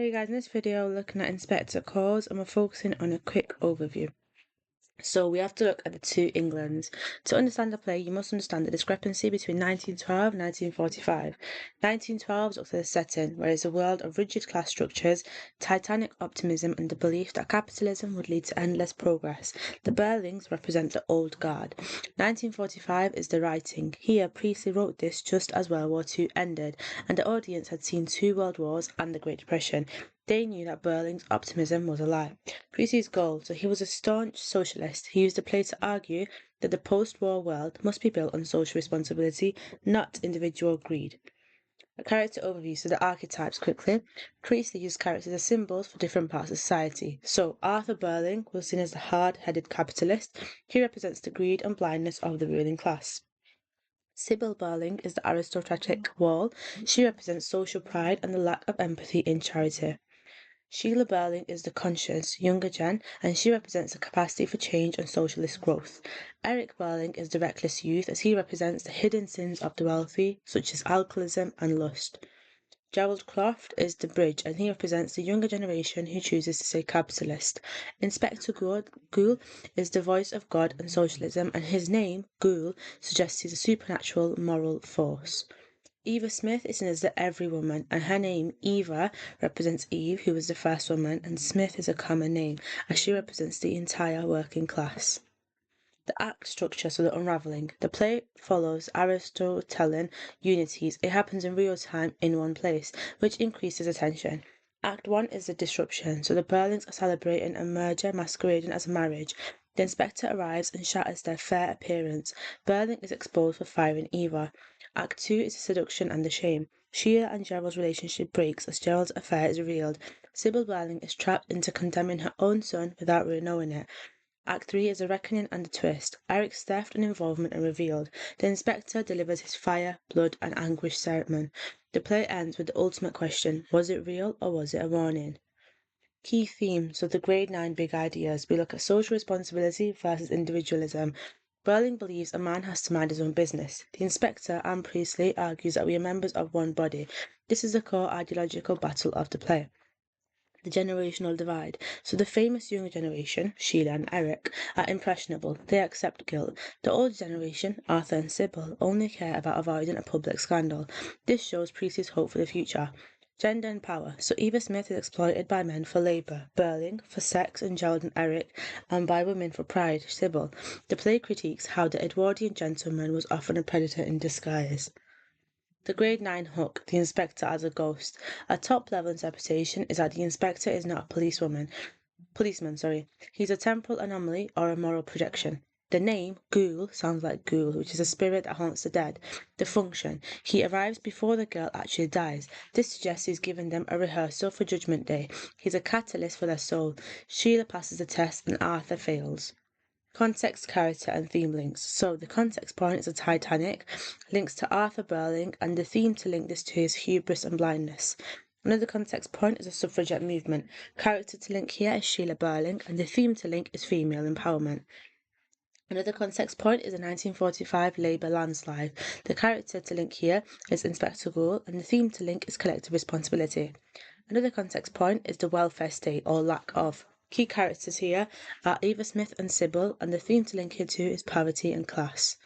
Hey guys, in this video we're looking at Inspector Calls and we're focusing on a quick overview. So we have to look at the two Englands. To understand the play, you must understand the discrepancy between 1912 and 1945. 1912 looks at the setting, where it's a world of rigid class structures, titanic optimism and the belief that capitalism would lead to endless progress. The Birlings represent the old guard. 1945 is the writing. Here, Priestley wrote this just as World War II ended, and the audience had seen two world wars and the Great Depression. They knew that Birling's optimism was a lie. Priestley's goal, so he was a staunch socialist. He used the play to argue that the post-war world must be built on social responsibility, not individual greed. A character overview, so the archetypes quickly. Priestley used characters as symbols for different parts of society. So Arthur Birling was seen as the hard-headed capitalist. He represents the greed and blindness of the ruling class. Sybil Birling is the aristocratic wall. She represents social pride and the lack of empathy in charity. Sheila Birling is the conscious, younger gen, and she represents the capacity for change and socialist growth. Eric Birling is the reckless youth, as he represents the hidden sins of the wealthy, such as alcoholism and lust. Gerald Croft is the bridge, and he represents the younger generation who chooses to say capitalist. Inspector Ghoul is the voice of God and socialism, and his name, Ghoul, suggests he's a supernatural moral force. Eva Smith is seen as the every woman, and her name, Eva, represents Eve, who was the first woman, and Smith is a common name, as she represents the entire working class. The act structure, so the unravelling. The play follows Aristotelian unities. It happens in real time in one place, which increases attention. Act 1 is the disruption, so the Birlings are celebrating a merger masquerading as a marriage. The inspector arrives and shatters their fair appearance. Birling is exposed for firing Eva. Act 2 is the seduction and the shame. Sheila and Gerald's relationship breaks as Gerald's affair is revealed. Sybil Birling is trapped into condemning her own son without really knowing it. Act 3 is a reckoning and a twist. Eric's theft and involvement are revealed. The inspector delivers his fire, blood and anguish sermon. The play ends with the ultimate question, was it real or was it a warning? Key themes of the Grade 9 Big Ideas. We look at social responsibility versus individualism. Birling believes a man has to mind his own business. The inspector, Anne Priestley, argues that we are members of one body. This is the core ideological battle of the play. The generational divide. So the famous younger generation, Sheila and Eric, are impressionable. They accept guilt. The older generation, Arthur and Sybil, only care about avoiding a public scandal. This shows Priestley's hope for the future. Gender and power. So Eva Smith is exploited by men for labour, Birling for sex and Gerald and Eric, and by women for pride, Sybil. The play critiques how the Edwardian gentleman was often a predator in disguise. The Grade 9 hook, the inspector as a ghost. A top-level interpretation is that the inspector is not a policeman. He's a temporal anomaly or a moral projection. The name, Ghoul, sounds like ghoul, which is a spirit that haunts the dead. The function, he arrives before the girl actually dies. This suggests he's given them a rehearsal for Judgment Day. He's a catalyst for their soul. Sheila passes the test and Arthur fails. Context, character and theme links. So the context point is the Titanic, links to Arthur Birling, and the theme to link this to is hubris and blindness. Another context point is the suffragette movement. Character to link here is Sheila Birling, and the theme to link is female empowerment. Another context point is the 1945 Labour landslide. The character to link here is Inspector Ghoul, and the theme to link is collective responsibility. Another context point is the welfare state or lack of. Key characters here are Eva Smith and Sybil, and the theme to link here too is poverty and class.